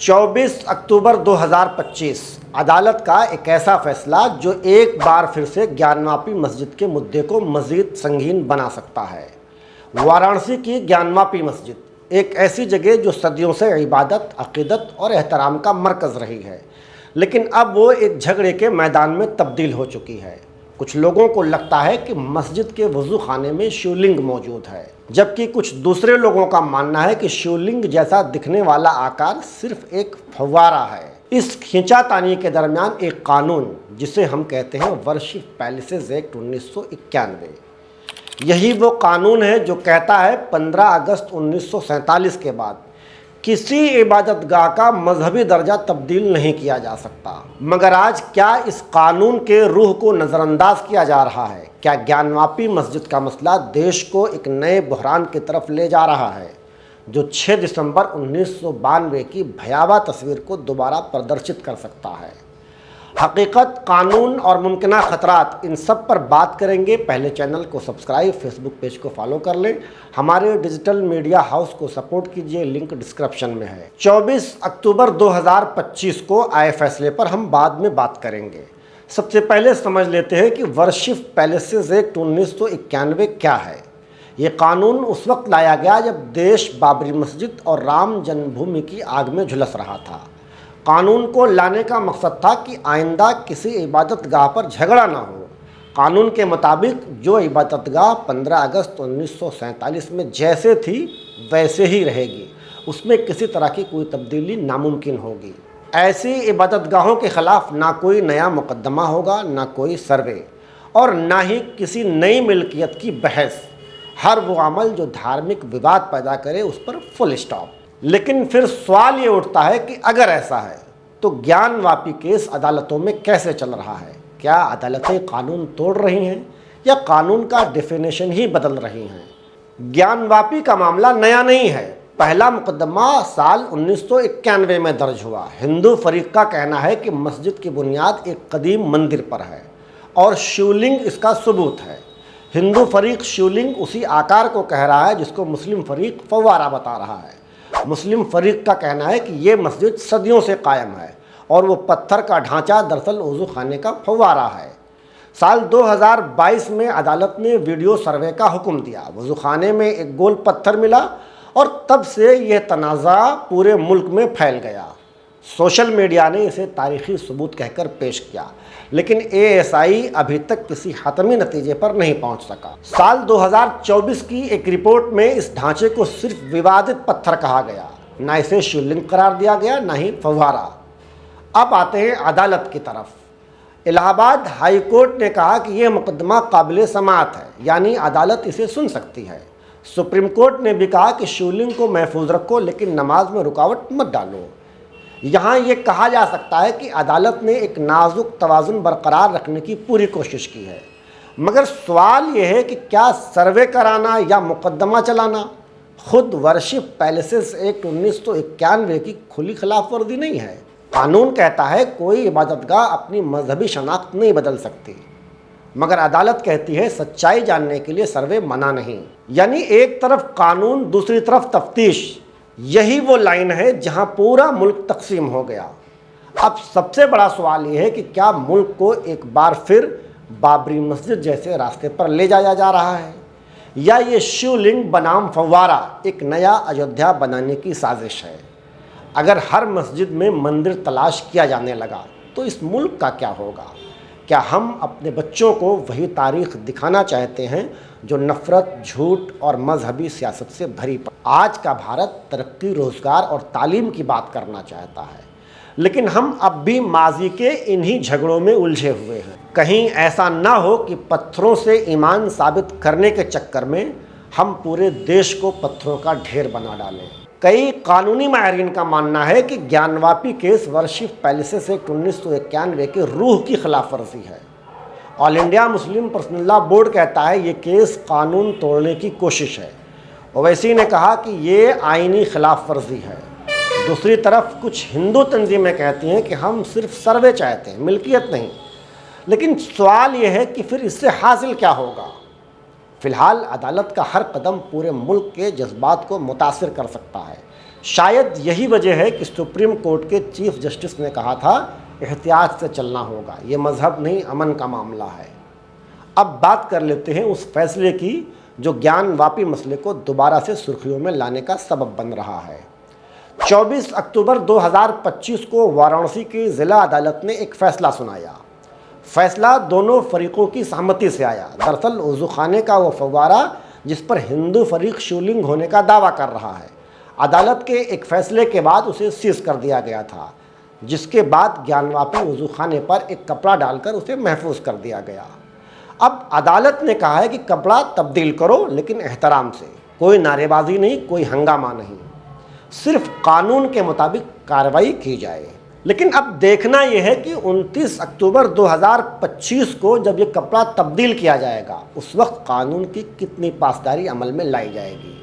24 अक्टूबर 2025 अदालत का एक ऐसा फैसला जो एक बार फिर से ज्ञानवापी मस्जिद के मुद्दे को मज़ीद संगीन बना सकता है। वाराणसी की ज्ञानवापी मस्जिद एक ऐसी जगह जो सदियों से इबादत, अक़ीदत और एहतराम का मरकज़ रही है, लेकिन अब वो एक झगड़े के मैदान में तब्दील हो चुकी है। कुछ लोगों को लगता है कि मस्जिद के वज़ू खाने में शिवलिंग मौजूद है, जबकि कुछ दूसरे लोगों का मानना है कि शिवलिंग जैसा दिखने वाला आकार सिर्फ एक फव्वारा है। इस खींचातानी के दरमियान एक कानून, जिसे हम कहते हैं वर्शिप पैलेसेस एक्ट 1991, यही वो कानून है जो कहता है 15 अगस्त 1947 के बाद किसी इबादतगाह का मजहबी दर्जा तब्दील नहीं किया जा सकता। मगर आज क्या इस कानून के रूह को नज़रअंदाज किया जा रहा है? क्या ज्ञानवापी मस्जिद का मसला देश को एक नए बहरान की तरफ ले जा रहा है, जो 6 दिसंबर 1992 की भयावह तस्वीर को दोबारा प्रदर्शित कर सकता है? हकीकत, कानून और मुमकिना ख़तरात, इन सब पर बात करेंगे। पहले चैनल को सब्सक्राइब, फेसबुक पेज को फॉलो कर लें। हमारे डिजिटल मीडिया हाउस को सपोर्ट कीजिए, लिंक डिस्क्रिप्शन में है। 24 अक्टूबर 2025 को आए फैसले पर हम बाद में बात करेंगे। सबसे पहले समझ लेते हैं कि वर्शिप पैलेसेस एक्ट 1991 क्या है। ये कानून उस वक्त लाया गया जब देश बाबरी मस्जिद और राम जन्मभूमि की आग में झुलस रहा था। कानून को लाने का मकसद था कि आइंदा किसी इबादतगाह पर झगड़ा ना हो। कानून के मुताबिक जो इबादतगाह 15 अगस्त 1947 में जैसे थी वैसे ही रहेगी, उसमें किसी तरह की कोई तब्दीली नामुमकिन होगी। ऐसी इबादतगाहों के ख़िलाफ़ ना कोई नया मुकदमा होगा, ना कोई सर्वे, और ना ही किसी नई मिल्कियत की बहस। हर वो अमल जो धार्मिक विवाद पैदा करे उस पर फुल स्टॉप। लेकिन फिर सवाल ये उठता है कि अगर ऐसा है तो ज्ञानवापी केस अदालतों में कैसे चल रहा है? क्या अदालतें कानून तोड़ रही हैं या कानून का डेफिनेशन ही बदल रही हैं? ज्ञानवापी का मामला नया नहीं है। पहला मुकदमा साल 1991 में दर्ज हुआ। हिंदू फरीक का कहना है कि मस्जिद की बुनियाद एक कदीम मंदिर पर है और शिवलिंग इसका सबूत है। हिंदू फरीक शिवलिंग उसी आकार को कह रहा है जिसको मुस्लिम फरीक फव्वारा बता रहा है। मुस्लिम फरीक का कहना है कि ये मस्जिद सदियों से कायम है और वो पत्थर का ढांचा दरअसल वज़ू खाने का फव्वारा है। साल 2022 में अदालत ने वीडियो सर्वे का हुक्म दिया। वज़ू खाने में एक गोल पत्थर मिला और तब से यह तनाज़ा पूरे मुल्क में फैल गया। सोशल मीडिया ने इसे तारीख़ी सबूत कहकर पेश किया, लेकिन ASI अभी तक किसी हतमी नतीजे पर नहीं पहुंच सका। साल 2024 की एक रिपोर्ट में इस ढांचे को सिर्फ विवादित पत्थर कहा गया, ना इसे शिवलिंग करार दिया गया, ना ही फव्वारा। अब आते हैं अदालत की तरफ। इलाहाबाद हाई कोर्ट ने कहा कि यह मुकदमा काबिल समाअत है, यानी अदालत इसे सुन सकती है। सुप्रीम कोर्ट ने भी कहा कि शिवलिंग को महफूज रखो, लेकिन नमाज में रुकावट मत डालो। यहाँ ये कहा जा सकता है कि अदालत ने एक नाजुक तवाज़ुन बरकरार रखने की पूरी कोशिश की है। मगर सवाल ये है कि क्या सर्वे कराना या मुकदमा चलाना खुद वर्शिप पैलेसेस एक्ट 1991 की खुली खिलाफ वर्जी नहीं है? कानून कहता है कोई इबादतगाह अपनी मजहबी शनाख्त नहीं बदल सकती, मगर अदालत कहती है सच्चाई जानने के लिए सर्वे मना नहीं। यानी एक तरफ कानून, दूसरी तरफ तफ्तीश। यही वो लाइन है जहां पूरा मुल्क तकसीम हो गया। अब सबसे बड़ा सवाल ये है कि क्या मुल्क को एक बार फिर बाबरी मस्जिद जैसे रास्ते पर ले जाया जा रहा है, या ये शिवलिंग बनाम फव्वारा एक नया अयोध्या बनाने की साजिश है? अगर हर मस्जिद में मंदिर तलाश किया जाने लगा तो इस मुल्क का क्या होगा? क्या हम अपने बच्चों को वही तारीख़ दिखाना चाहते हैं जो नफ़रत, झूठ और मजहबी सियासत से भरी पड़ी? आज का भारत तरक्की, रोज़गार और तालीम की बात करना चाहता है, लेकिन हम अब भी माजी के इन्हीं झगड़ों में उलझे हुए हैं। कहीं ऐसा ना हो कि पत्थरों से ईमान साबित करने के चक्कर में हम पूरे देश को पत्थरों का ढेर बना डालें। कई कानूनी माहिरीन का मानना है कि Gyanvapi case worship palaces act 1991 के रूह की खिलाफ वर्जी है। All India Muslim personal law board कहता है ये केस कानून तोड़ने की कोशिश है। ओवैसी ने कहा कि ये आईनी खिलाफ वर्जी है। दूसरी तरफ कुछ हिंदू तंजीमें कहती हैं कि हम सिर्फ सर्वे चाहते हैं, मिल्कियत नहीं। लेकिन सवाल ये है कि फिर इससे हासिल क्या होगा? फ़िलहाल अदालत का हर कदम पूरे मुल्क के जज्बात को मुतासिर कर सकता है। शायद यही वजह है कि सुप्रीम कोर्ट के चीफ जस्टिस ने कहा था एहतियात से चलना होगा, ये मज़हब नहीं अमन का मामला है। अब बात कर लेते हैं उस फैसले की जो ज्ञानवापी मसले को दोबारा से सुर्खियों में लाने का सबब बन रहा है। 24 अक्टूबर 2025 को वाराणसी की ज़िला अदालत ने एक फ़ैसला सुनाया। फैसला दोनों फरीकों की सहमति से आया। दरअसल वज़ू खाने का वो फव्वारा जिस पर हिंदू फरीक शिवलिंग होने का दावा कर रहा है, अदालत के एक फ़ैसले के बाद उसे सीज कर दिया गया था, जिसके बाद ज्ञानवापी वज़ू खाने पर एक कपड़ा डालकर उसे महफूज कर दिया गया। अब अदालत ने कहा है कि कपड़ा तब्दील करो, लेकिन एहतराम से, कोई नारेबाजी नहीं, कोई हंगामा नहीं, सिर्फ कानून के मुताबिक कार्रवाई की जाए। लेकिन अब देखना यह है कि 29 अक्टूबर 2025 को जब ये कपड़ा तब्दील किया जाएगा, उस वक्त कानून की कितनी पासदारी अमल में लाई जाएगी।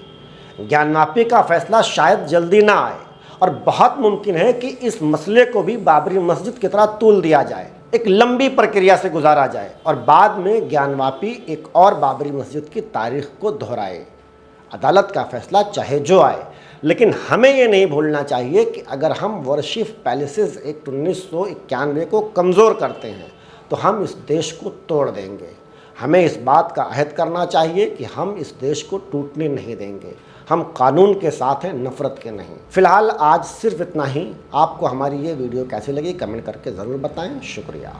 ज्ञानवापी का फैसला शायद जल्दी ना आए और बहुत मुमकिन है कि इस मसले को भी बाबरी मस्जिद की तरह तूल दिया जाए, एक लंबी प्रक्रिया से गुजारा जाए और बाद में ज्ञानवापी एक और बाबरी मस्जिद की तारीख को दोहराए। अदालत का फैसला चाहे जो आए, लेकिन हमें ये नहीं भूलना चाहिए कि अगर हम वर्शिप पैलेसेस एक्ट 1991 को कमज़ोर करते हैं तो हम इस देश को तोड़ देंगे। हमें इस बात का अहद करना चाहिए कि हम इस देश को टूटने नहीं देंगे। हम कानून के साथ हैं, नफ़रत के नहीं। फ़िलहाल आज सिर्फ इतना ही। आपको हमारी ये वीडियो कैसी लगी कमेंट करके ज़रूर बताएं। शुक्रिया।